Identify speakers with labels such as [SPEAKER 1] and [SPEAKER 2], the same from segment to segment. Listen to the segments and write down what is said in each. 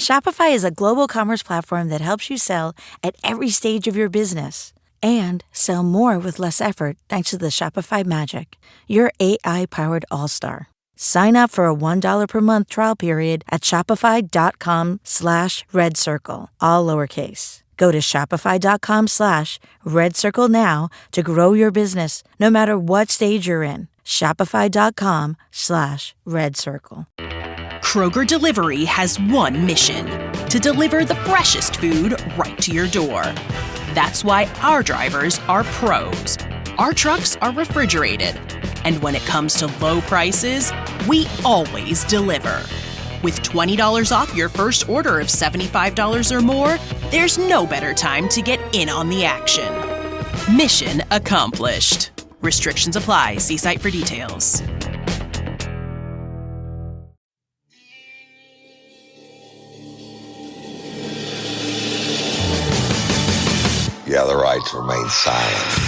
[SPEAKER 1] Shopify is a global commerce platform that helps you sell at every stage of your business and sell more with less effort thanks to the Shopify Magic, your AI-powered all-star. Sign up for a $1 per month trial period at shopify.com/redcircle, all lowercase. Go to shopify.com/redcircle now to grow your business no matter what stage you're in. Shopify.com/redcircle.
[SPEAKER 2] Kroger Delivery has one mission: to deliver the freshest food right to your door. That's why our drivers are pros. Our trucks are refrigerated. And when it comes to low prices, we always deliver. With $20 off your first order of $75 or more, there's no better time to get in on the action. Mission accomplished. Restrictions apply. See site for details.
[SPEAKER 3] You have the right to remain silent.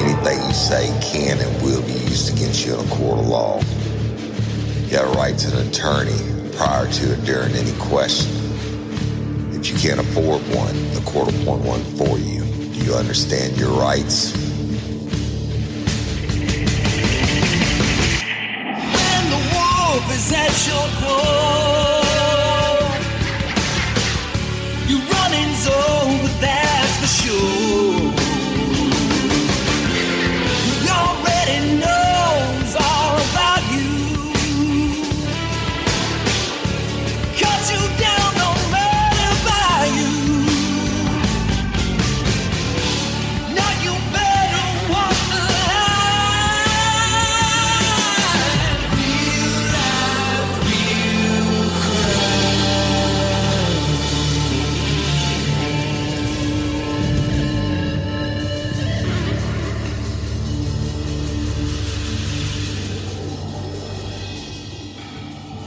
[SPEAKER 3] Anything you say can and will be used against you in a court of law. You have a right to an attorney prior to or during any question. If you can't afford one, the court will appoint one for you. Do you understand your rights?
[SPEAKER 4] When the wolf is at your door, your running's over, that's for sure. He already knows all about you. Cut you down, no matter by you. Now you better walk the line. Real life, real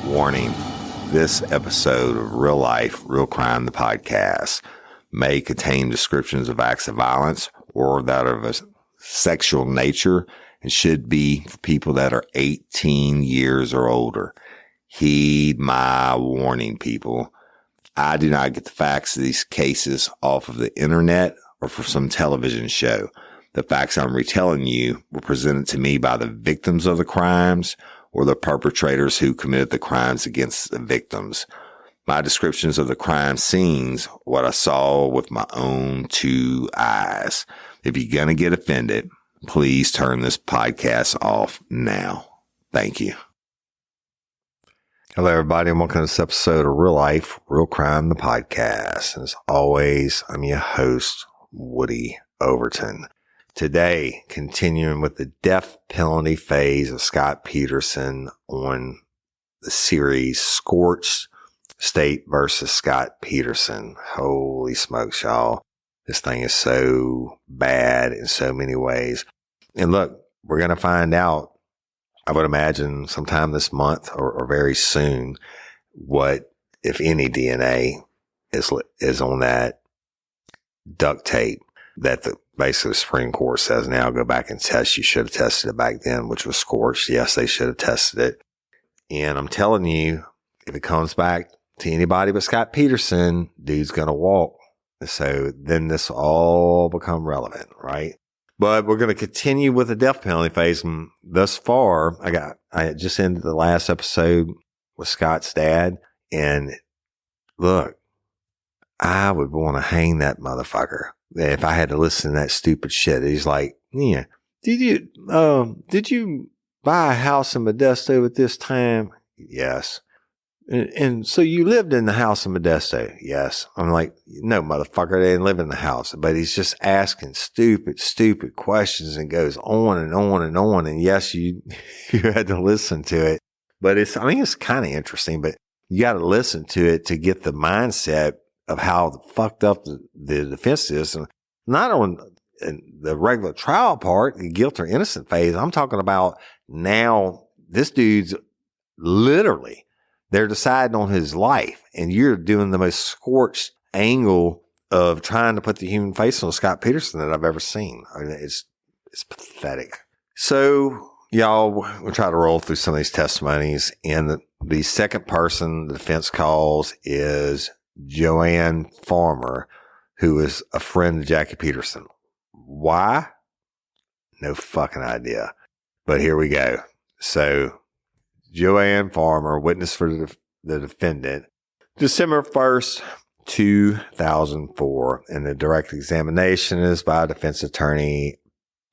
[SPEAKER 3] Warning. This episode of Real Life, Real Crime, the podcast, may contain descriptions of acts of violence or that of a sexual nature and should be for people that are 18 years or older. Heed my warning, people. I do not get the facts of these cases off of the internet or from some television show. The facts I'm retelling you were presented to me by the victims of the crimes or the perpetrators who committed the crimes against the victims. My descriptions of the crime scenes, what I saw with my own two eyes. If you're going to get offended, please turn this podcast off now. Thank you. Hello, everybody, and welcome to this episode of Real Life, Real Crime, the podcast. And as always, I'm your host, Woody Overton. Today, continuing with the death penalty phase of Scott Peterson on the series Scorched, State versus Scott Peterson. Holy smokes, y'all. This thing is so bad in so many ways. And look, we're going to find out, I would imagine sometime this month or very soon, what, if any, DNA is on that duct tape that basically the Supreme Court says now go back and test. You should have tested it back then, which was Scorched. Yes, they should have tested it. And I'm telling you, if it comes back to anybody but Scott Peterson, dude's going to walk. So then this will all become relevant, right? But we're going to continue with the death penalty phase. And thus far, I just ended the last episode with Scott's dad. And look, I would want to hang that motherfucker if I had to listen to that stupid shit. He's like, yeah, did you buy a house in Modesto at this time? Yes. And so you lived in the house in Modesto? Yes. I'm like, no, motherfucker, they didn't live in the house. But he's just asking stupid questions and goes on and on and on. And yes, you had to listen to it. But it's kind of interesting, but you got to listen to it to get the mindset of how fucked up the defense is. And not on the regular trial part, the guilt or innocent phase. I'm talking about now this dude's literally, they're deciding on his life, and you're doing the most scorched angle of trying to put the human face on Scott Peterson that I've ever seen. I mean, it's pathetic. So Y'all, we'll try to roll through some of these testimonies. And the second person the defense calls is Joanne Farmer, who is a friend of Jackie Peterson. Why? No fucking idea. But here we go. So, Joanne Farmer, witness for the defendant, December 1st, 2004. And the direct examination is by defense attorney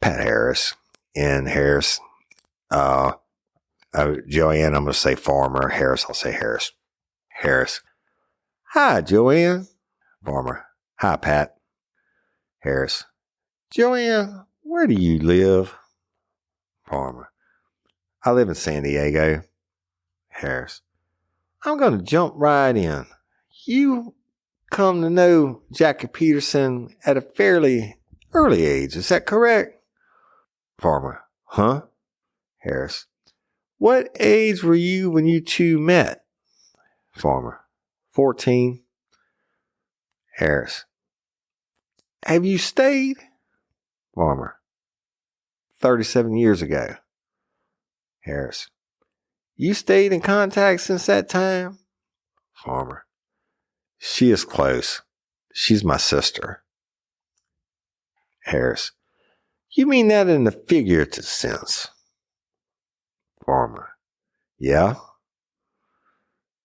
[SPEAKER 3] Pat Harris. And Harris, Joanne, I'm going to say Farmer. Harris, I'll say Harris. Harris. Hi, Joanne. Farmer. Hi, Pat. Harris. Joanne, where do you live? Farmer. I live in San Diego. Harris. I'm going to jump right in. You come to know Jackie Peterson at a fairly early age. Is that correct? Farmer. Huh? Harris. What age were you when you two met? Farmer. 14. Harris. Have you stayed? Farmer. 37 years ago. Harris. You stayed in contact since that time? Farmer. She is close. She's my sister. Harris. You mean that in the figurative sense? Farmer. Yeah.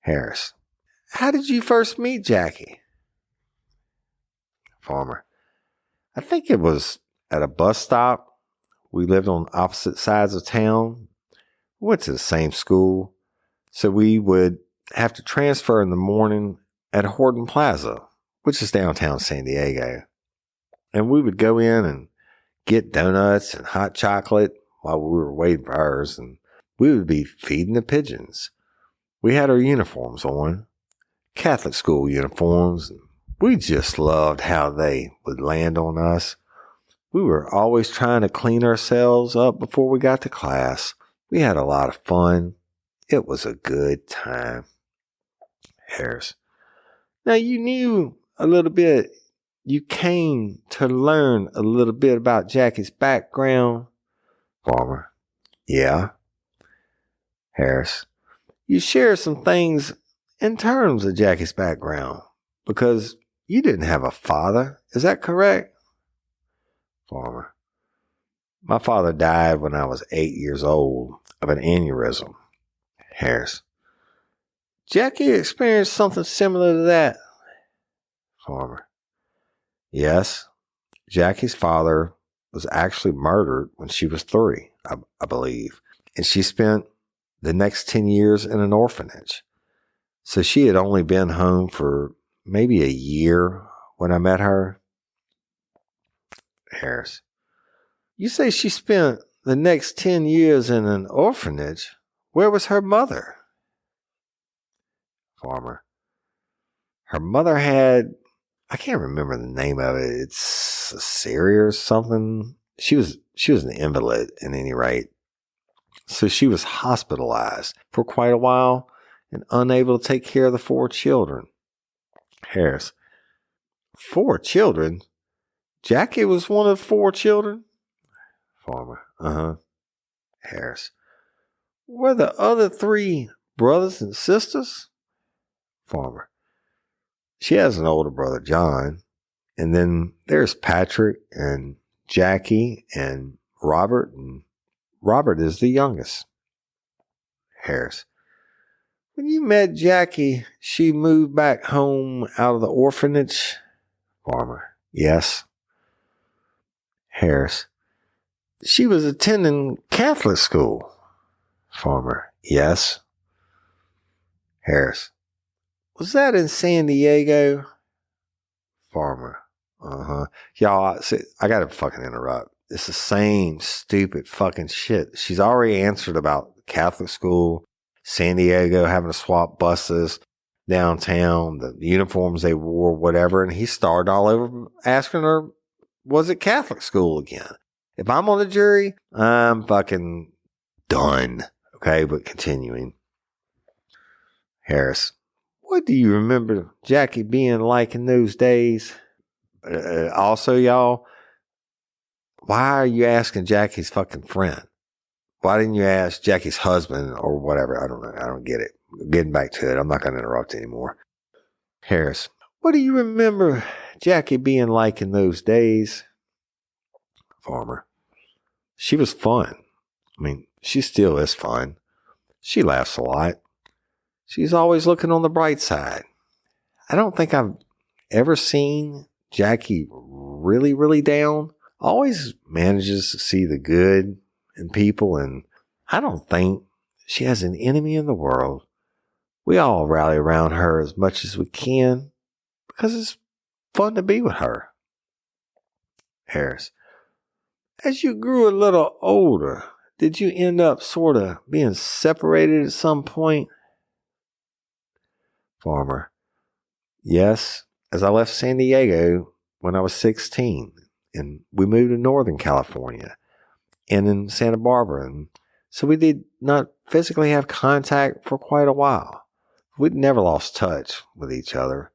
[SPEAKER 3] Harris. How did you first meet Jackie? Farmer. I think it was at a bus stop. We lived on opposite sides of town. We went to the same school. So we would have to transfer in the morning at Horton Plaza, which is downtown San Diego. And we would go in and get donuts and hot chocolate while we were waiting for ours. And we would be feeding the pigeons. We had our uniforms on, Catholic school uniforms. And we just loved how they would land on us. We were always trying to clean ourselves up before we got to class. We had a lot of fun. It was a good time. Harris. Now you knew a little bit. You came to learn a little bit about Jackie's background. Farmer. Yeah. Harris. You shared some things in terms of Jackie's background because you didn't have a father. Is that correct? Farmer. My father died when I was 8 years old of an aneurysm. Harris. Jackie experienced something similar to that. Farmer. Yes. Jackie's father was actually murdered when she was 3, I believe. And she spent the next 10 years in an orphanage. So she had only been home for maybe a year when I met her. Harris. You say she spent the next 10 years in an orphanage. Where was her mother? Farmer. Her mother had, I can't remember the name of it. It's a Syria or something. She was an invalid at any rate. So she was hospitalized for quite a while and unable to take care of the 4 children. Harris. 4 children? Jackie was one of 4 children? Farmer. Uh-huh. Harris. Were the other 3 brothers and sisters? Farmer. She has an older brother, John. And then there's Patrick and Jackie and Robert. And Robert is the youngest. Harris. When you met Jackie, she moved back home out of the orphanage? Farmer. Yes. Harris. She was attending Catholic school? Farmer. Yes. Harris. Was that in San Diego? Farmer. Uh-huh. Y'all, I gotta fucking interrupt. It's the same stupid fucking shit. She's already answered about Catholic school, San Diego having to swap buses downtown, the uniforms they wore, whatever. And he started all over asking her, was it Catholic school again? If I'm on the jury, I'm fucking done. Okay, but continuing. Harris. What do you remember Jackie being like in those days? Also, y'all, why are you asking Jackie's fucking friend? why didn't you ask Jackie's husband or whatever? I don't know. I don't get it. Getting back to it. I'm not going to interrupt anymore. Harris, what do you remember Jackie being like in those days? Farmer, she was fun. I mean, she still is fun. She laughs a lot. She's always looking on the bright side. I don't think I've ever seen Jackie really, really down. Always manages to see the good in people, and I don't think she has an enemy in the world. We all rally around her as much as we can because it's fun to be with her. Harris, as you grew a little older, did you end up sort of being separated at some point? Farmer, yes, as I left San Diego when I was 16, and we moved to Northern California and in Santa Barbara, and so we did not physically have contact for quite a while. We'd never lost touch with each other.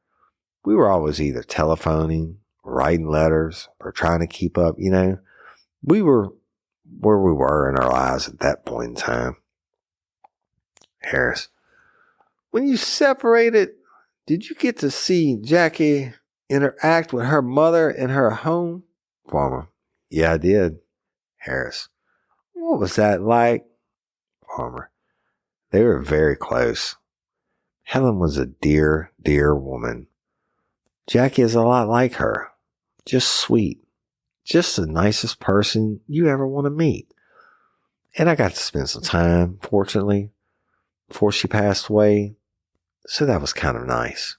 [SPEAKER 3] We were always either telephoning, writing letters, or trying to keep up, We were where we were in our lives at that point in time. Harris, when you separated, did you get to see Jackie interact with her mother in her home? Farmer, yeah, I did. Harris, what was that like? Farmer, they were very close. Helen was a dear, dear woman. Jackie is a lot like her. Just sweet. Just the nicest person you ever want to meet. And I got to spend some time, fortunately, before she passed away. So that was kind of nice.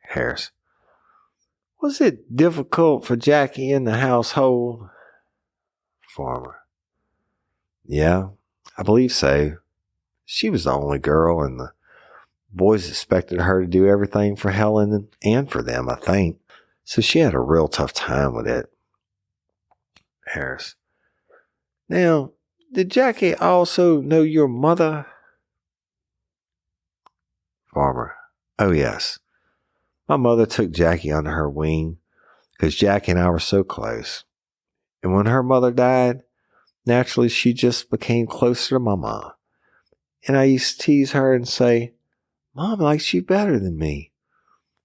[SPEAKER 3] Harris, was it difficult for Jackie in the household? Farmer, yeah, I believe so. She was the only girl, and the boys expected her to do everything for Helen and for them, I think. So she had a real tough time with it. Harris, now, did Jackie also know your mother? Farmer, oh yes. My mother took Jackie under her wing because Jackie and I were so close. And when her mother died, naturally she just became closer to my mom. And I used to tease her and say, Mom likes you better than me.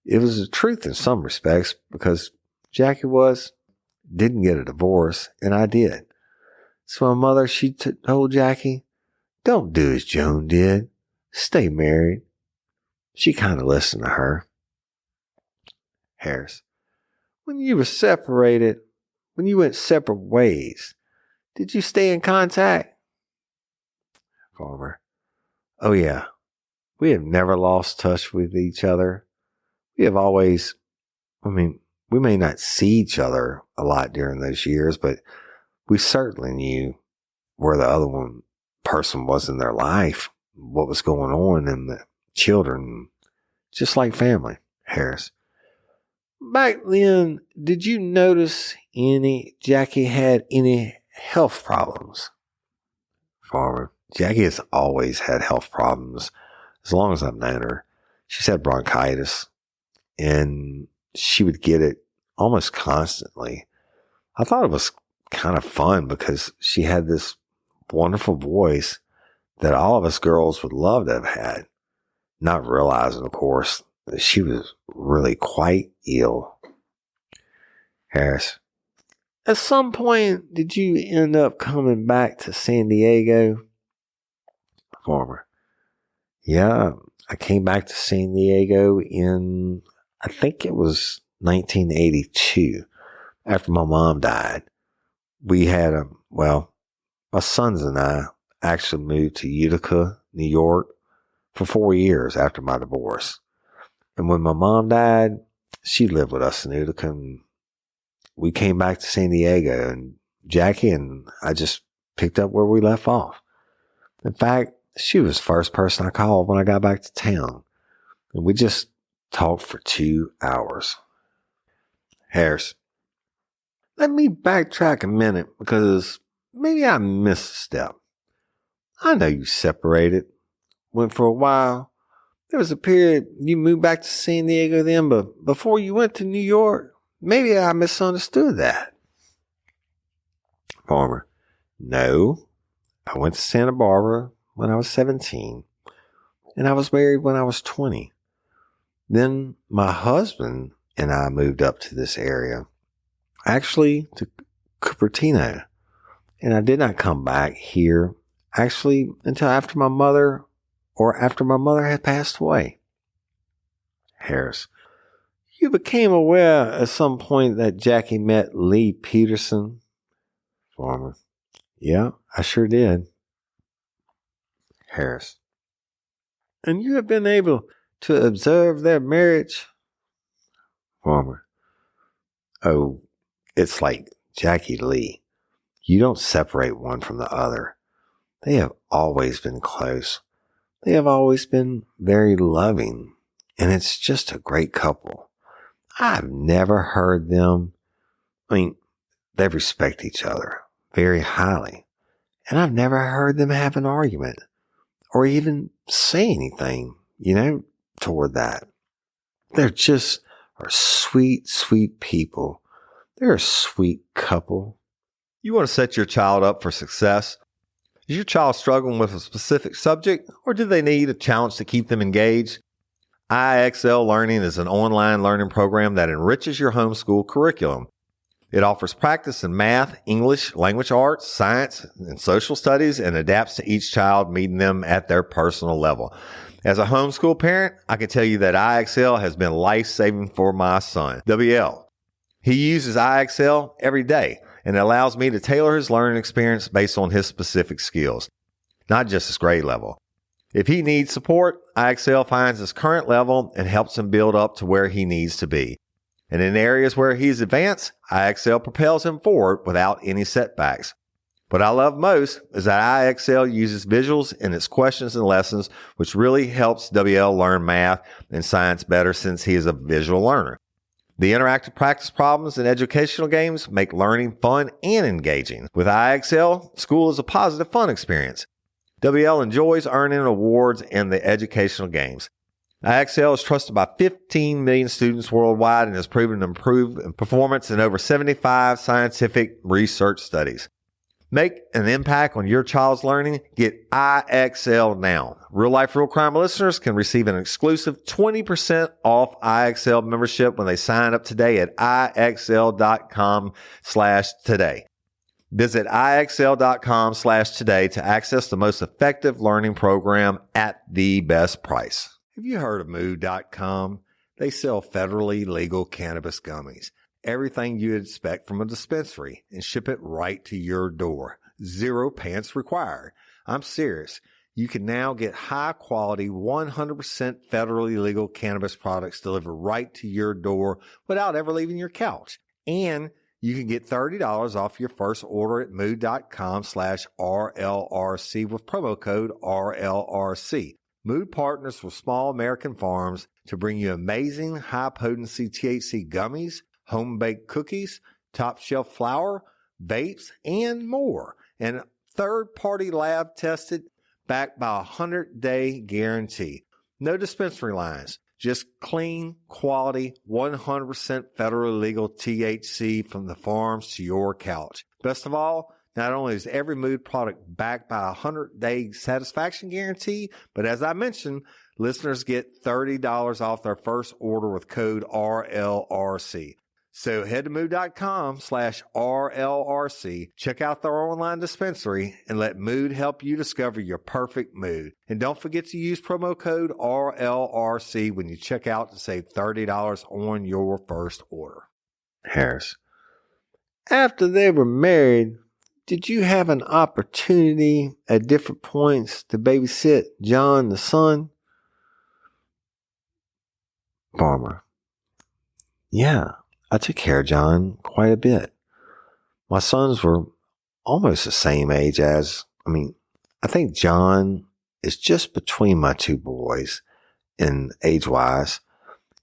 [SPEAKER 3] It was the truth in some respects because Jackie didn't get a divorce, and I did. So my mother, she told Jackie, don't do as Joan did. Stay married. She kind of listened to her. Harris, when you were separated, when you went separate ways, did you stay in contact? Farmer, oh yeah. We have never lost touch with each other. We have always, we may not see each other a lot during those years, but we certainly knew where the other person was in their life, what was going on, and the children, just like family. Harris, back then, did you notice Jackie had any health problems? Farmer, Jackie has always had health problems as long as I've known her. She's had bronchitis, and she would get it almost constantly. I thought it was kind of fun because she had this wonderful voice that all of us girls would love to have had, not realizing, of course, that she was really quite ill. Harris, at some point, did you end up coming back to San Diego? Farmer, yeah, I came back to San Diego in, I think it was 1982, after my mom died. We had my sons and I actually moved to Utica, New York for 4 years after my divorce. And when my mom died, she lived with us in Utica, and we came back to San Diego, and Jackie and I just picked up where we left off. In fact, she was the first person I called when I got back to town, and we just talked for 2 hours. Harris, let me backtrack a minute because maybe I missed a step. I know you separated, went for a while. There was a period you moved back to San Diego then, but before you went to New York, maybe I misunderstood that. Farmer, no, I went to Santa Barbara when I was 17, and I was married when I was 20. Then my husband and I moved up to this area, actually to Cupertino, and I did not come back here actually until after my mother had passed away. Harris, you became aware at some point that Jackie met Lee Peterson? Farmer, yeah, I sure did. Harris, and you have been able to observe their marriage? Farmer, oh, it's like Jackie Lee. You don't separate one from the other. They have always been close. They have always been very loving, and it's just a great couple. I've never heard them, they respect each other very highly, and I've never heard them have an argument or even say anything, toward that. They're just are sweet, sweet people. They're a sweet couple. You want to set your child up for success? Is your child struggling with a specific subject, or do they need a challenge to keep them engaged? IXL Learning is an online learning program that enriches your homeschool curriculum. It offers practice in math, English, language arts, science, and social studies, and adapts to each child, meeting them at their personal level. As a homeschool parent, I can tell you that IXL has been life-saving for my son, WL. He uses IXL every day, and it allows me to tailor his learning experience based on his specific skills, not just his grade level. If he needs support, IXL finds his current level and helps him build up to where he needs to be. And in areas where he's advanced, IXL propels him forward without any setbacks. What I love most is that IXL uses visuals in its questions and lessons, which really helps WL learn math and science better since he is a visual learner. The interactive practice problems and educational games make learning fun and engaging. With IXL, school is a positive, fun experience. WL enjoys earning awards in the educational games. IXL is trusted by 15 million students worldwide and has proven to improve in performance in over 75 scientific research studies. Make an impact on your child's learning. Get IXL now. Real Life, Real Crime listeners can receive an exclusive 20% off IXL membership when they sign up today at IXL.com/today. Visit IXL.com/today to access the most effective learning program at the best price. Have you heard of Mood.com? They sell federally legal cannabis gummies. Everything you'd expect from a dispensary, and ship it right to your door. 0 pants required. I'm serious. You can now get high quality, 100% federally legal cannabis products delivered right to your door without ever leaving your couch. And you can get $30 off your first order at mood.com/RLRC with promo code RLRC. Mood partners with small American farms to bring you amazing high-potency THC gummies, home-baked cookies, top-shelf flour, vapes, and more. And third-party lab-tested, backed by a 100-day guarantee. No dispensary lines, just clean, quality, 100% federally legal THC from the farms to your couch. Best of all, not only is every Mood product backed by a 100-day satisfaction guarantee, but as I mentioned, listeners get $30 off their first order with code RLRC. So head to mood.com/RLRC, check out their online dispensary, and let Mood help you discover your perfect mood. And don't forget to use promo code RLRC when you check out to save $30 on your first order. Harris, after they were married, did you have an opportunity at different points to babysit John the son? Farmer, yeah. I took care of John quite a bit. My sons were almost the same age as, I think John is just between my two boys in age-wise.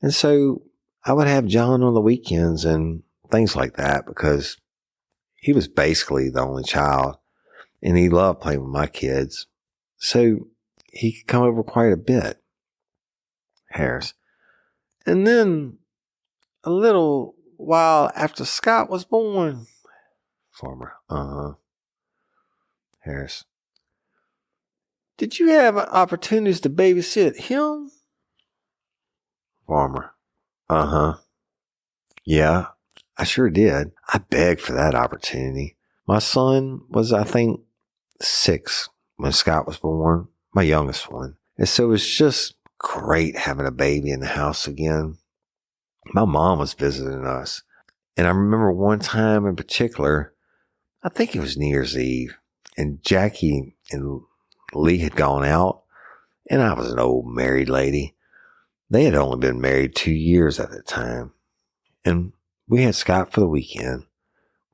[SPEAKER 3] And so I would have John on the weekends and things like that because he was basically the only child and he loved playing with my kids. So he could come over quite a bit. Harris. And then a little while after Scott was born. Farmer, Harris. Did you have opportunities to babysit him? Farmer. Uh-huh. Yeah, I sure did. I begged for that opportunity. My son was, I think, 6 when Scott was born, my youngest one. And so it was just great having a baby in the house again. My mom was visiting us. And I remember one time in particular, I think it was New Year's Eve, and Jackie and Lee had gone out, and I was an old married lady. They had only been married 2 years at the time. And we had Scott for the weekend.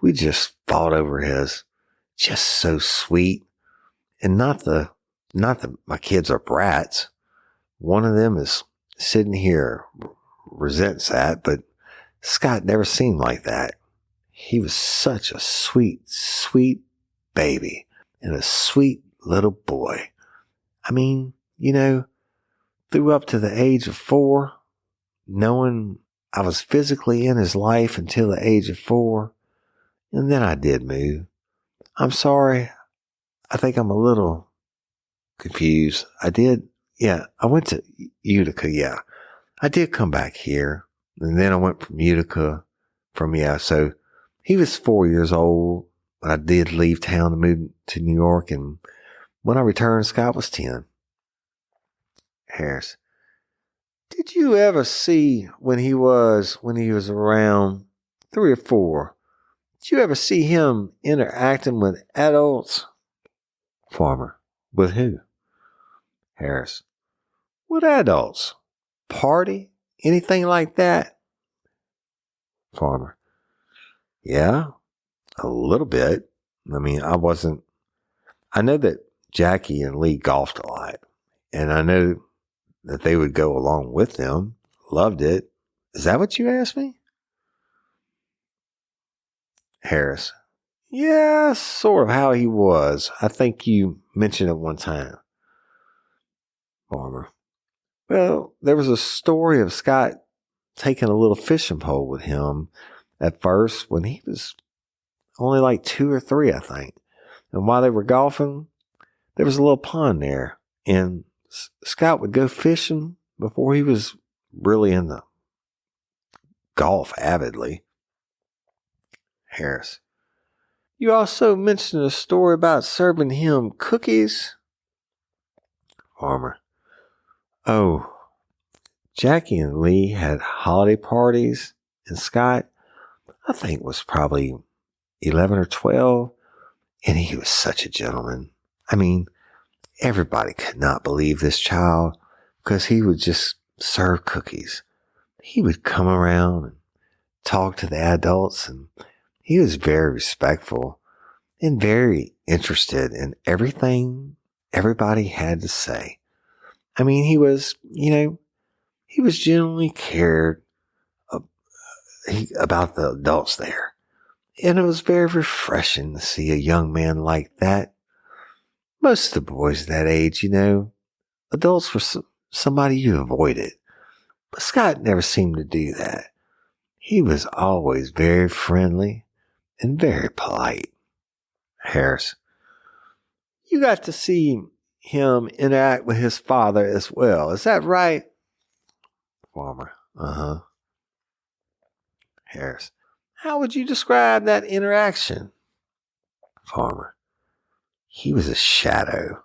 [SPEAKER 3] We just fought over his, just so sweet. And not that my kids are brats. One of them is sitting here, resents that, but Scott never seemed like that. He was such a sweet, sweet baby and a sweet little boy. I mean, through up to the age of 4, knowing I was physically in his life until the age of 4, and then I did move. I'm sorry. I think I'm a little confused. I went to Utica, yeah. I did come back here, and then I went from Utica so he was 4 years old when I did leave town to move to New York, and when I returned, Scott was 10. Harris. Did you ever see when he was around 3 or 4? Did you ever see him interacting with adults? Farmer. With who? Harris. With adults. Party? Anything like that? Farmer. Yeah, a little bit. I mean, I know that Jackie and Lee golfed a lot, and I know that they would go along with them. Loved it. Is that what you asked me? Harris. Yeah, sort of how he was. I think you mentioned it one time. Farmer. Well, there was a story of Scott taking a little fishing pole with him at first when he was only like 2 or 3, I think. And while they were golfing, there was a little pond there. And Scott would go fishing before he was really into golf avidly. Harris. You also mentioned a story about serving him cookies. Farmer. Oh, Jackie and Lee had holiday parties, and Scott, I think, was probably 11 or 12, and he was such a gentleman. I mean, everybody could not believe this child because he would just serve cookies. He would come around and talk to the adults, and he was very respectful and very interested in everything everybody had to say. I mean, he was genuinely cared about the adults there. And it was very refreshing to see a young man like that. Most of the boys at that age, adults were somebody you avoided. But Scott never seemed to do that. He was always very friendly and very polite. Harris. You got to see him interact with his father as well. Is that right? Farmer. Uh-huh. Harris. How would you describe that interaction? Farmer. He was a shadow.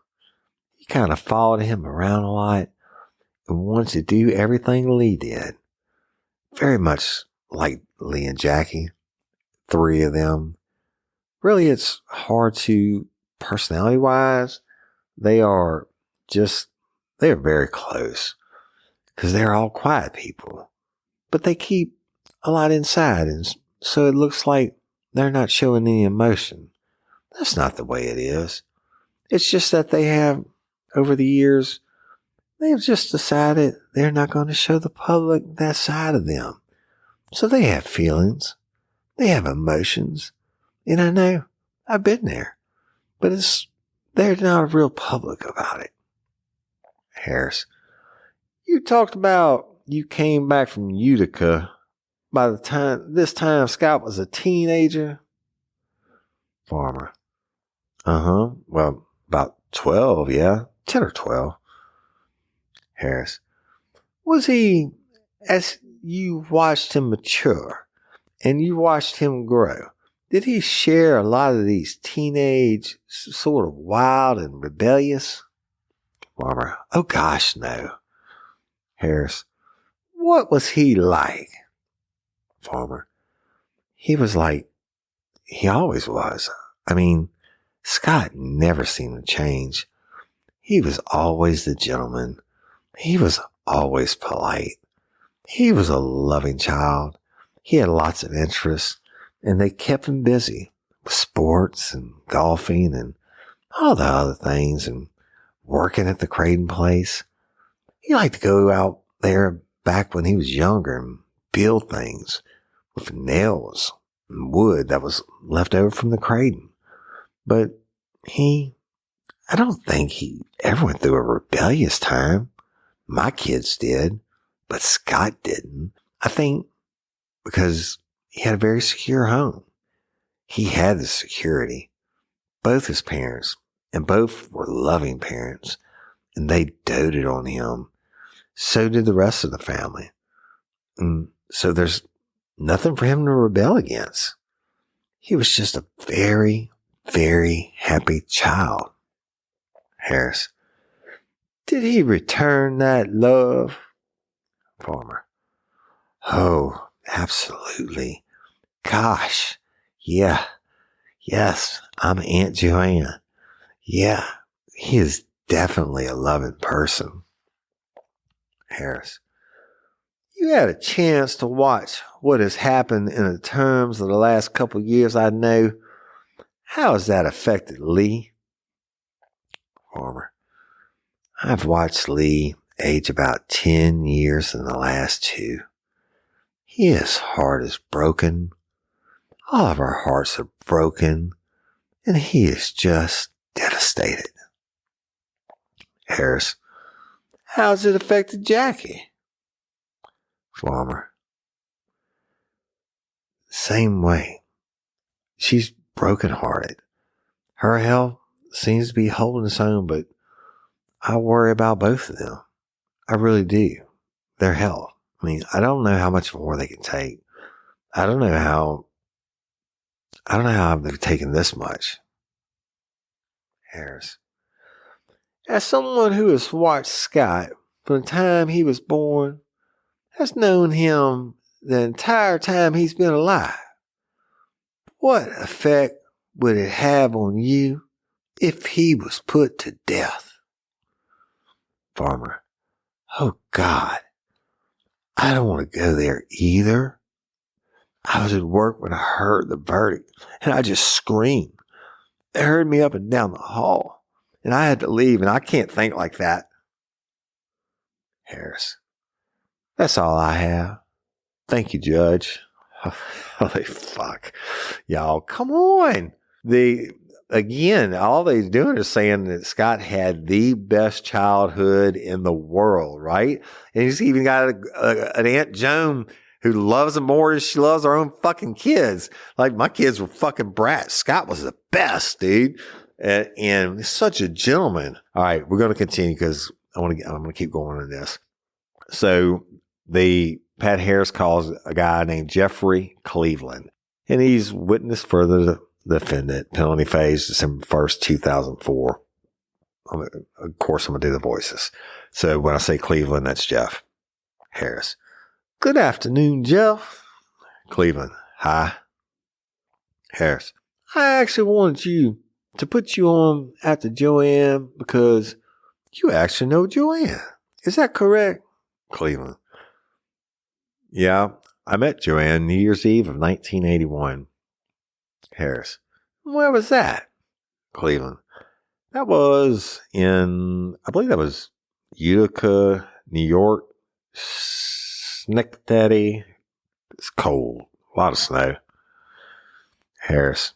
[SPEAKER 3] You kind of followed him around a lot and wanted to do everything Lee did. Very much like Lee and Jackie. 3 of them. Really, it's hard to, personality-wise, they are very close because they're all quiet people. But they keep a lot inside, and so it looks like they're not showing any emotion. That's not the way it is. It's just that they have, over the years, they've just decided they're not going to show the public that side of them. So they have feelings. They have emotions. And I know, I've been there. But they're not real public about it. Harris. You talked about you came back from Utica by this time Scott was a teenager. Farmer. Uh-huh. Well, about 12, yeah. 10 or 12. Harris. Was he, as you watched him mature and you watched him grow, did he share a lot of these teenage, sort of wild and rebellious? Farmer. Oh gosh, no. Harris. What was he like? Farmer. He was like he always was. I mean, Scott never seemed to change. He was always the gentleman. He was always polite. He was a loving child. He had lots of interests, and they kept him busy with sports and golfing and all the other things and working at the Creighton place. He liked to go out there back when he was younger and build things with nails and wood that was left over from the Creighton. But I don't think he ever went through a rebellious time. My kids did, but Scott didn't. I think because he had a very secure home. He had the security. Both his parents, and both were loving parents, and they doted on him. So did the rest of the family. And so there's nothing for him to rebel against. He was just a very, very happy child. Harris. Did he return that love? Farmer. Oh, absolutely. Gosh. Yeah. Yes, I'm Aunt Joanne. Yeah, he is definitely a loving person. Harris. You had a chance to watch what has happened in the terms of the last couple of years, I know. How has that affected Lee? Farmer. I've watched Lee age about 10 years in the last 2. His heart is broken. All of our hearts are broken, and he is just devastated. Harris. How's it affected Jackie? Farmer. Same way. She's brokenhearted. Her health seems to be holding its own, but I worry about both of them. I really do. Their health. I mean, I don't know how much more they can take. I don't know how they've taken this much. Harris. As someone who has watched Scott from the time he was born, has known him the entire time he's been alive, what effect would it have on you if he was put to death? Farmer. Oh God, I don't want to go there either. I was at work when I heard the verdict, and I just screamed. It heard me up and down the hall, and I had to leave, and I can't think like that. Harris. That's all I have. Thank you, Judge. Holy fuck. Y'all, come on. Again, all they're doing is saying that Scott had the best childhood in the world, right? And he's even got an Aunt Joan who loves him more than she loves her own fucking kids. Like, my kids were fucking brats. Scott was the best, dude. And he's such a gentleman. All right, we're going to continue because I'm going to keep going on this. So Pat Harris calls a guy named Jeffrey Cleveland, and he's witness for the defendant, penalty phase, December 1st, 2004. Of course, I'm going to do the voices. So when I say Cleveland, that's Jeff. Harris. Good afternoon, Jeff. Cleveland. Hi. Harris. I actually wanted you to put you on after Joanne because you actually know Joanne. Is that correct? Cleveland. Yeah, I met Joanne New Year's Eve of 1981. Harris. Where was that? Cleveland. That was I believe that was Utica, New York. Schenectady. It's cold. A lot of snow. Harris.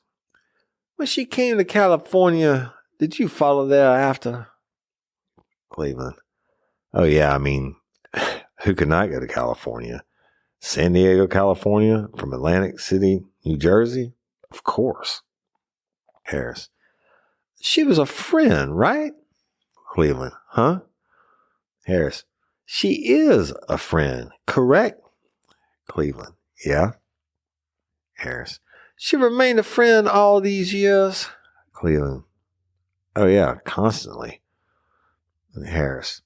[SPEAKER 3] When she came to California, did you follow there after? Cleveland. Oh yeah, I mean, who could not go to California? San Diego, California, from Atlantic City, New Jersey? Of course. Harris. She was a friend, right? Cleveland. Huh? Harris. She is a friend, correct? Cleveland. Yeah. Harris. She remained a friend all these years? Cleveland. Oh yeah, constantly. And Harris.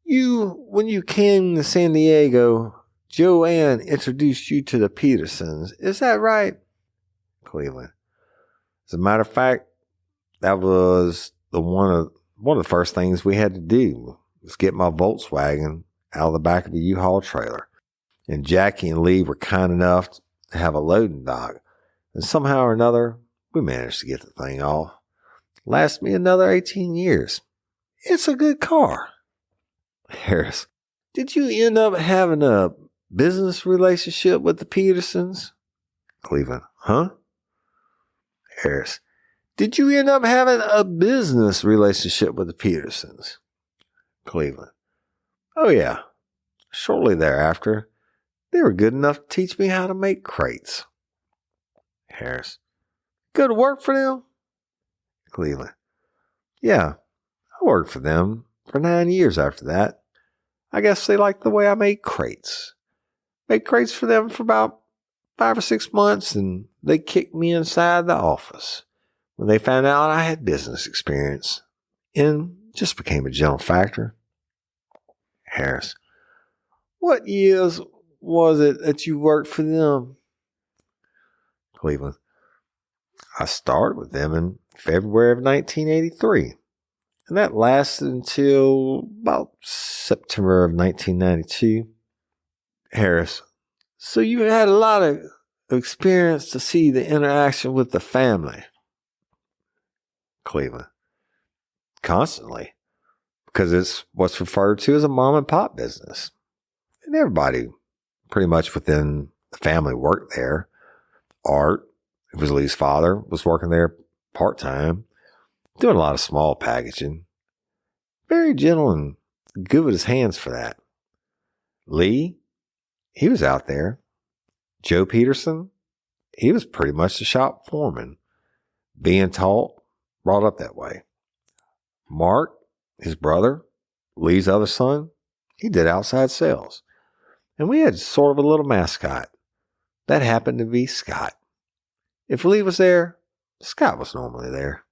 [SPEAKER 3] When you came to San Diego, Joanne introduced you to the Petersons. Is that right? Cleveland. As a matter of fact, that was one of the first things we had to do was get my Volkswagen out of the back of the U-Haul trailer. And Jackie and Lee were kind enough to have a loading dock. And somehow or another, we managed to get the thing off. Lasted me another 18 years. It's a good car. Harris. Did you end up having a business relationship with the Petersons? Cleveland. Huh? Harris. Did you end up having a business relationship with the Petersons? Cleveland. Oh yeah. Shortly thereafter, they were good enough to teach me how to make crates. Harris. Go to work for them? Cleveland. Yeah, I worked for them for 9 years after that. I guess they liked the way I made crates. Made crates for them for about 5 or 6 months, and they kicked me inside the office when they found out I had business experience and just became a general factor. Harris. What years was it that you worked for them? Cleveland. I started with them in February of 1983, and that lasted until about September of 1992. Harris. So you had a lot of experience to see the interaction with the family. Cleveland. Constantly. Because it's what's referred to as a mom and pop business. And everybody pretty much within the family worked there. Art, who was Lee's father, was working there part-time, doing a lot of small packaging. Very gentle and good with his hands for that. Lee, he was out there. Joe Peterson, he was pretty much the shop foreman. Being taught, brought up that way. Mark, his brother, Lee's other son, he did outside sales. And we had sort of a little mascot. That happened to be Scott. If Lee was there, Scott was normally there.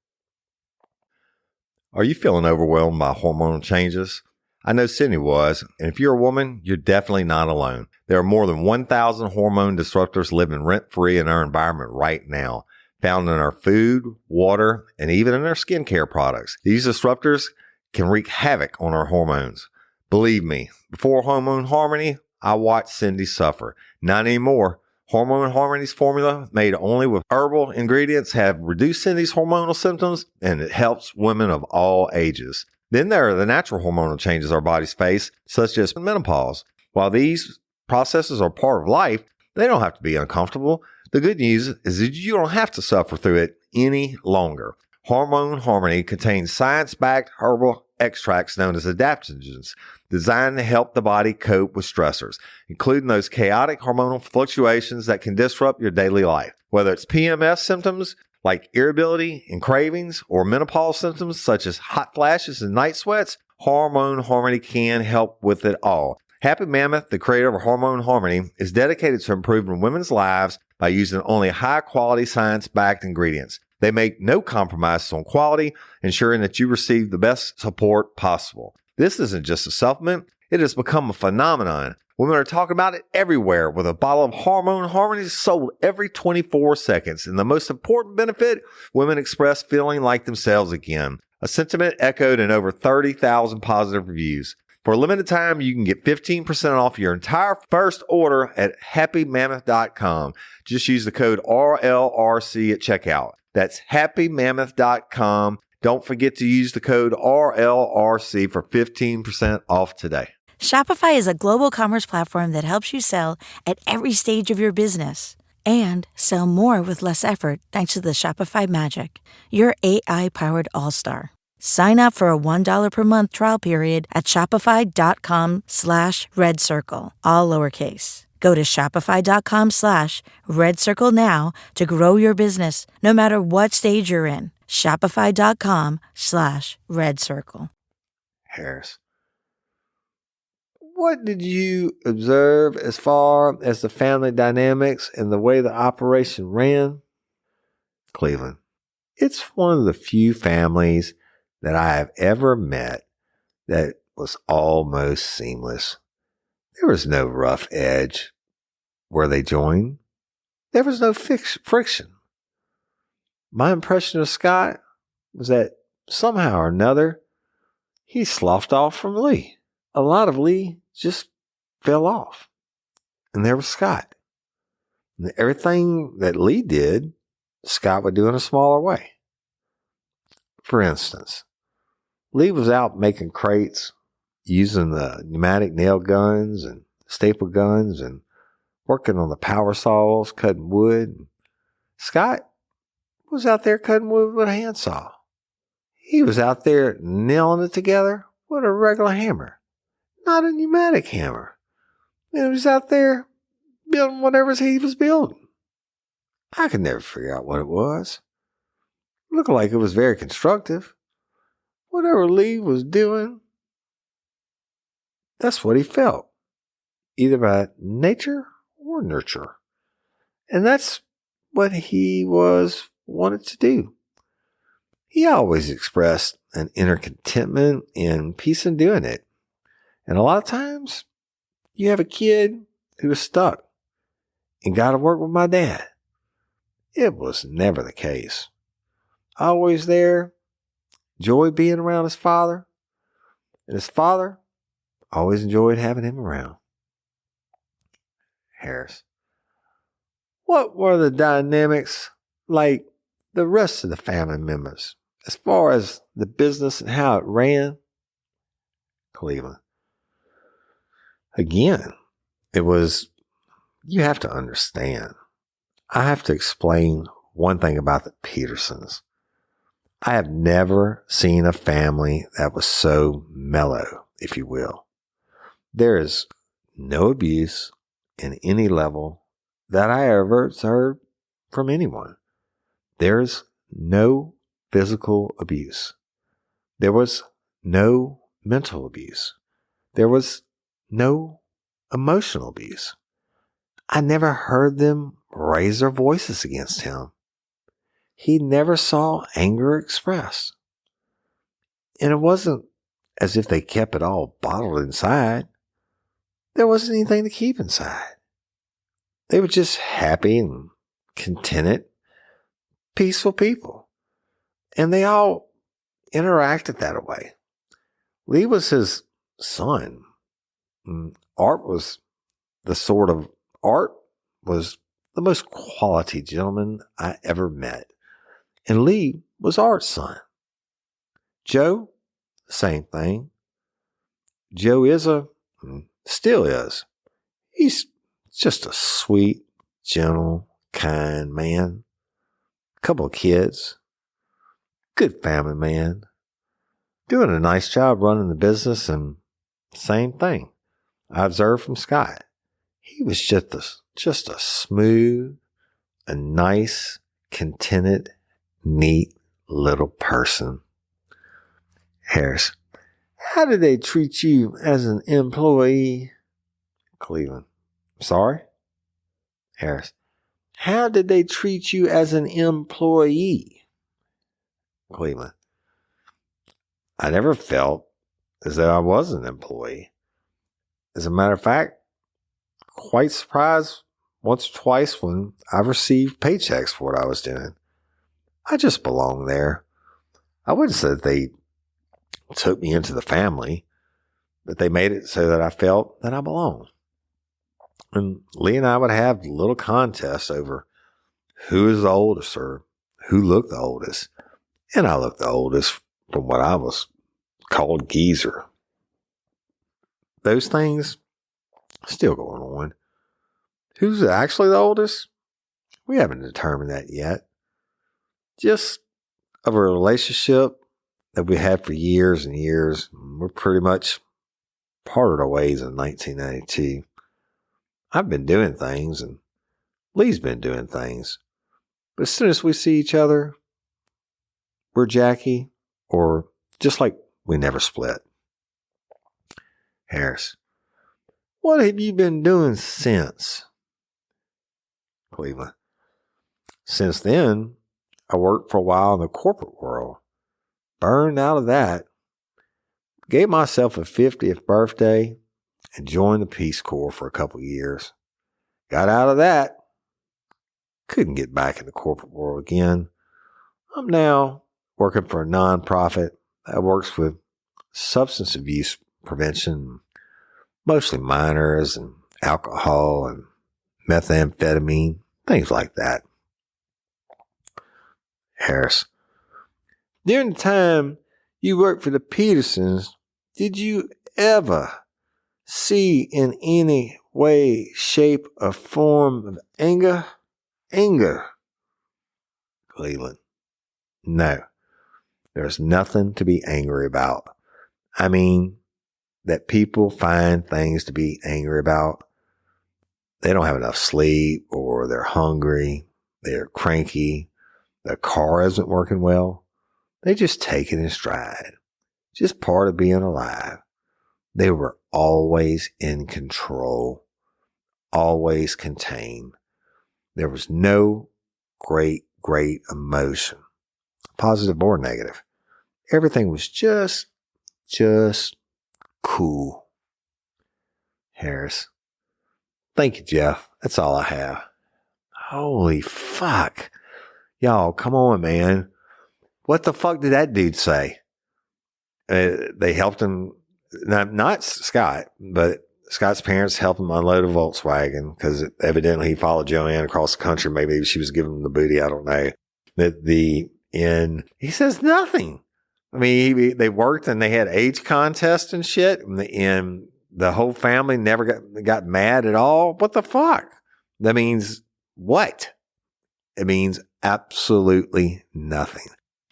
[SPEAKER 3] Are you feeling overwhelmed by hormonal changes? I know Sydney was, and if you're a woman, you're definitely not alone. There are more than 1,000 hormone disruptors living rent-free in our environment right now, found in our food, water, and even in our skincare products. These disruptors can wreak havoc on our hormones. Believe me, before Hormone Harmony, I watched Cindy suffer. Not anymore. Hormone Harmony's formula, made only with herbal ingredients, have reduced Cindy's hormonal symptoms, and it helps women of all ages. Then there are the natural hormonal changes our bodies face, such as menopause. While these processes are part of life, they don't have to be uncomfortable. The good news is that you don't have to suffer through it any longer. Hormone Harmony contains science-backed herbal extracts known as adaptogens, designed to help the body cope with stressors, including those chaotic hormonal fluctuations that can disrupt your daily life. Whether it's PMS symptoms like irritability and cravings, or menopause symptoms such as hot flashes and night sweats, Hormone Harmony can help with it all. Happy Mammoth, the creator of Hormone Harmony, is dedicated to improving women's lives by using only high-quality science-backed ingredients. They make no compromises on quality, ensuring that you receive the best support possible. This isn't just a supplement, it has become a phenomenon. Women are talking about it everywhere, with a bottle of Hormone Harmony sold every 24 seconds. And the most important benefit, women express feeling like themselves again. A sentiment echoed in over 30,000 positive reviews. For a limited time, you can get 15% off your entire first order at happymammoth.com. Just use the code RLRC at checkout. That's happymammoth.com. Don't forget to use the code RLRC for 15% off today.
[SPEAKER 1] Shopify is a global commerce platform that helps you sell at every stage of your business and sell more with less effort thanks to the Shopify Magic, your AI-powered all-star. Sign up for a $1 per month trial period at shopify.com/redcircle, all lowercase. Go to shopify.com/redcircle now to grow your business, no matter what stage you're in. Shopify.com/Red Circle.
[SPEAKER 3] Harris. What did you observe as far as the family dynamics and the way the operation ran? Cleveland. It's one of the few families that I have ever met that was almost seamless. There was no rough edge where they joined. There was no friction. My impression of Scott was that somehow or another, he sloughed off from Lee. A lot of Lee just fell off. And there was Scott. And everything that Lee did, Scott would do in a smaller way. For instance, Lee was out making crates, using the pneumatic nail guns and staple guns and working on the power saws, cutting wood. Scott was out there cutting wood with a handsaw. He was out there nailing it together with a regular hammer, not a pneumatic hammer. And he was out there building whatever he was building. I could never figure out what it was. It looked like it was very constructive. Whatever Lee was doing, that's what he felt, either by nature or nurture. And that's what he wanted to do. He always expressed an inner contentment and peace in doing it. And a lot of times, you have a kid who is stuck and got to work with my dad. It was never the case. Always there, enjoyed being around his father. And his father always enjoyed having him around. Harris. What were the dynamics like the rest of the family members as far as the business and how it ran? Cleveland. Again, it was, you have to understand. I have to explain one thing about the Petersons. I have never seen a family that was so mellow, if you will. There is no abuse in any level that I ever observed from anyone. There's no physical abuse. There was no mental abuse. There was no emotional abuse. I never heard them raise their voices against him. He never saw anger expressed. And it wasn't as if they kept it all bottled inside. There wasn't anything to keep inside. They were just happy and contented, peaceful people. And they all interacted that way. Lee was his son. Art was the most quality gentleman I ever met. And Lee was Art's son. Joe, same thing. Joe still is. He's just a sweet, gentle, kind man. Couple of kids. Good family man. Doing a nice job running the business, and same thing I observed from Scott. He was just a smooth, a nice, contented, neat little person. Harris. How did they treat you as an employee? Cleveland. Sorry? Harris. How did they treat you as an employee? Cleveland. I never felt as though I was an employee. As a matter of fact, quite surprised once or twice when I received paychecks for what I was doing. I just belonged there. I wouldn't say that they took me into the family, but they made it so that I felt that I belonged. And Lee and I would have little contests over who is the oldest or who looked the oldest. And I looked the oldest from what I was called geezer. Those things still going on. Who's actually the oldest? We haven't determined that yet. Just of a relationship that we had for years and years. We're pretty much parted our ways in 1992. I've been doing things and Lee's been doing things. But as soon as we see each other, we're Jackie, or just like we never split? Harris: what have you been doing since? Cleveland: since then, I worked for a while in the corporate world. Burned out of that. Gave myself a 50th birthday and joined the Peace Corps for a couple years. Got out of that. Couldn't get back in the corporate world again. I'm now working for a nonprofit that works with substance abuse prevention, mostly minors and alcohol and methamphetamine, things like that. Harris: during the time you worked for the Petersons, did you ever see in any way, shape, or form of anger? Anger. Cleveland: no. There's nothing to be angry about. I mean, that people find things to be angry about. They don't have enough sleep, or they're hungry, they're cranky, their car isn't working well. They just take it in stride. Just part of being alive. They were always in control, always contained. There was no great emotion, positive or negative. Everything was just cool. Harris: thank you, Jeff. That's all I have. Holy fuck. Y'all, come on, man. What the fuck did that dude say? They helped him, not Scott, but Scott's parents helped him unload a Volkswagen because evidently he followed Joanne across the country. Maybe she was giving him the booty. I don't know. He says nothing. I mean, they worked and they had age contests and shit. And the whole family never got mad at all. What the fuck? That means what? It means absolutely nothing.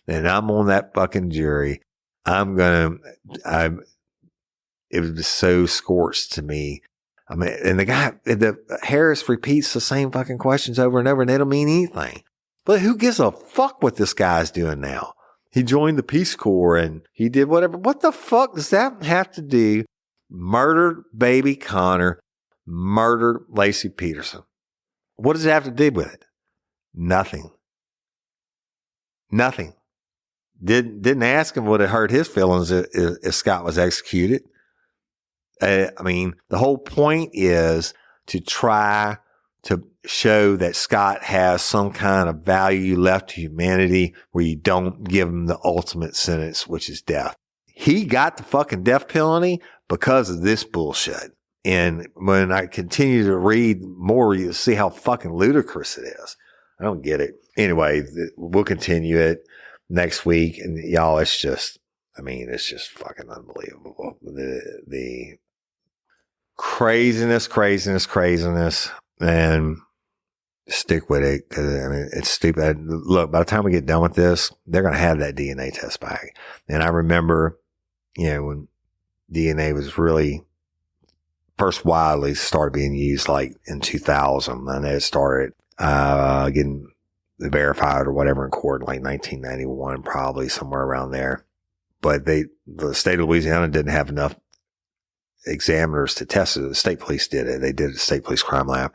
[SPEAKER 3] And I'm on that fucking jury. It was so scorched to me. I mean, and the Harris repeats the same fucking questions over and over, and they don't mean anything. But who gives a fuck what this guy's doing now? He joined the Peace Corps and he did whatever. What the fuck does that have to do? Murdered baby Connor, murdered Lacey Peterson. What does it have to do with it? Nothing. Didn't ask him what it hurt his feelings if Scott was executed. I mean, the whole point is to try to show that Scott has some kind of value left to humanity where you don't give him the ultimate sentence, which is death. He got the fucking death penalty because of this bullshit. And when I continue to read more, you see how fucking ludicrous it is. I don't get it. Anyway, we'll continue it next week. And y'all, it's just fucking unbelievable. The craziness, and stick with it. Cause I mean, it's stupid. Look, by the time we get done with this, they're going to have that DNA test back. And I remember, when DNA was really first widely started being used like in 2000, and it started, getting verified or whatever in court in like 1991, probably somewhere around there. But the state of Louisiana didn't have enough examiners to test it. The state police did it. They did it at the state police crime lab.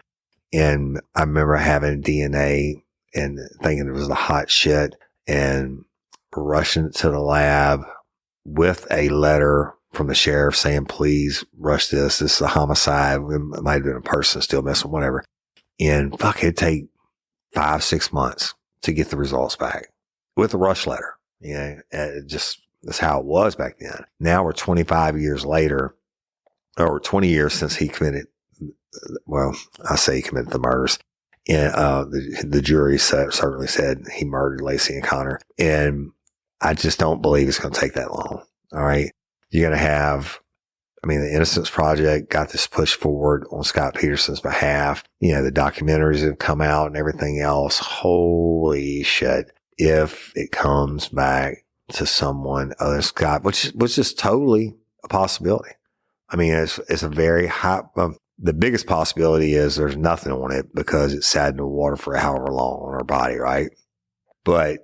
[SPEAKER 3] And I remember having DNA and thinking it was the hot shit and rushing it to the lab with a letter from the sheriff saying, please rush this. This is a homicide. It might have been a person still missing, whatever. And fuck, it'd take 5-6 months to get the results back with a rush letter. That's how it was back then. Now we're 25 years later, or 20 years since he committed, well, I say he committed the murders. And the jury certainly said he murdered Lacey and Connor. And I just don't believe it's going to take that long. All right. You're going to have, the Innocence Project got this push forward on Scott Peterson's behalf. The documentaries have come out and everything else. Holy shit. If it comes back to someone other than Scott, which is totally a possibility. It's a very high, the biggest possibility is there's nothing on it because it sat in the water for however long on our body, right? But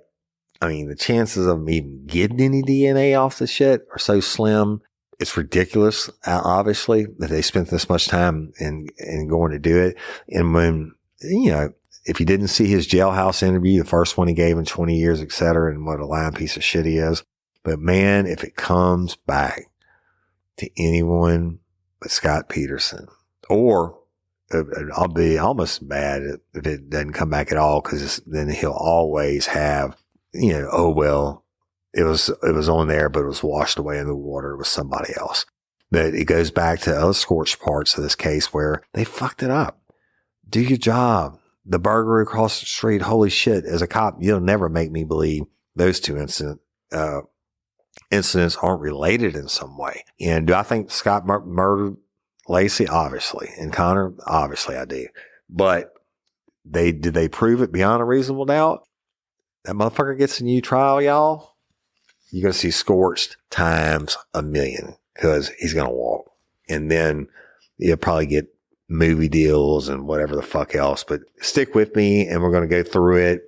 [SPEAKER 3] I mean, the chances of him even getting any DNA off the shit are so slim. It's ridiculous, obviously, that they spent this much time in going to do it. And when, you know, if you didn't see his jailhouse interview, the first one he gave in 20 years, et cetera, and what a lying piece of shit he is. But man, if it comes back to anyone but Scott Peterson, or I'll be almost mad if it doesn't come back at all, because then he'll always have, you know, oh, well, it was on there, but it was washed away in the water with somebody else. But it goes back to other Scorched parts of this case where they fucked it up. Do your job. The burglary across the street, holy shit. As a cop, you'll never make me believe those two incidents aren't related in some way. And do I think Scott murdered Lacey? Obviously. And Connor? Obviously I do. But did they prove it beyond a reasonable doubt? That motherfucker gets a new trial, y'all. You're going to see Scorched times 1,000,000 because he's going to walk. And then you'll probably get movie deals and whatever the fuck else. But stick with me and we're going to go through it,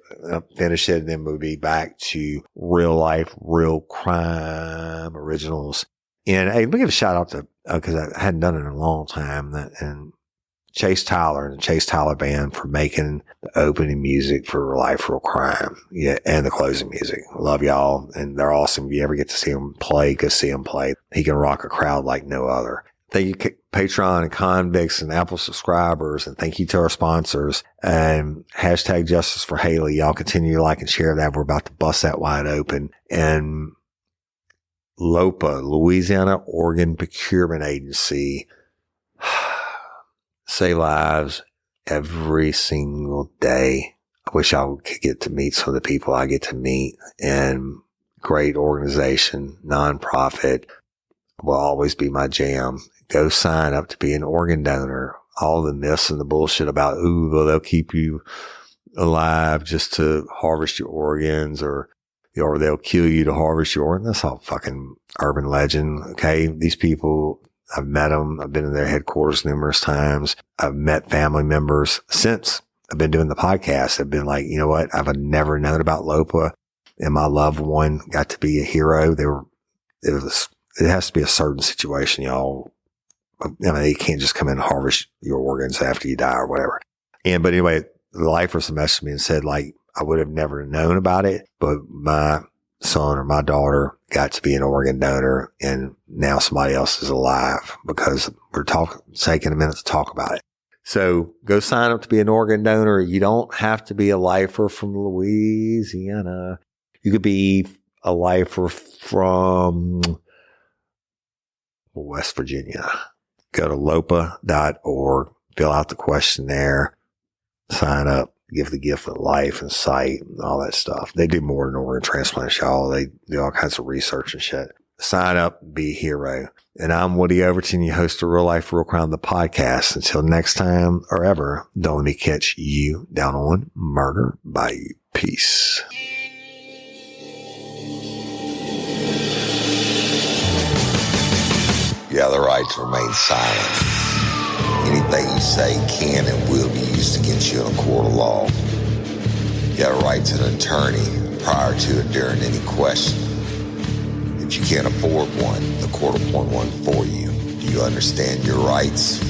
[SPEAKER 3] finish it, and then we'll be back to real life, real crime originals. And hey, let me give a shout out to, because I hadn't done it in a long time, and Chase Tyler and the Chase Tyler Band for making the opening music for Real Life, Real Crime. Yeah, and the closing music. Love y'all. And they're awesome. If you ever get to see them play, go see them play. He can rock a crowd like no other. Thank you, Patreon and Convicts and Apple subscribers. And thank you to our sponsors. And hashtag Justice for Haley. Y'all continue to like and share that. We're about to bust that wide open. And LOPA, Louisiana Organ Procurement Agency. Save lives every single day. I wish I could get to meet some of the people I get to meet, and great organization, nonprofit will always be my jam. Go sign up to be an organ donor. All the myths and the bullshit about, ooh, well, they'll keep you alive just to harvest your organs, or they'll kill you to harvest your organs. That's all fucking urban legend. Okay. These people, I've met them. I've been in their headquarters numerous times. I've met family members since I've been doing the podcast. I've been like, you know what? I've never known about LOPA, and my loved one got to be a hero. It has to be a certain situation, y'all. I mean, you can't just come in and harvest your organs after you die or whatever. But anyway, the lifers messaged me and said, like, I would have never known about it, but my son or my daughter got to be an organ donor, and now somebody else is alive because we're taking a minute to talk about it. So go sign up to be an organ donor. You don't have to be a lifer from Louisiana. You could be a lifer from West Virginia. Go to lopa.org, fill out the questionnaire, sign up, give the gift of life and sight and all that stuff. They do more than organ transplants, y'all. They do all kinds of research and shit. Sign up, be a hero. And I'm Woody Overton, your host of Real Life, Real Crime, the podcast. Until next time or ever, don't let me catch you down on Murder by You. Peace.
[SPEAKER 5] You have the right to remain silent. Anything you say can and will be used against you in a court of law. You have a right to an attorney prior to and during any question. If you can't afford one, the court will appoint one for you. Do you understand your rights?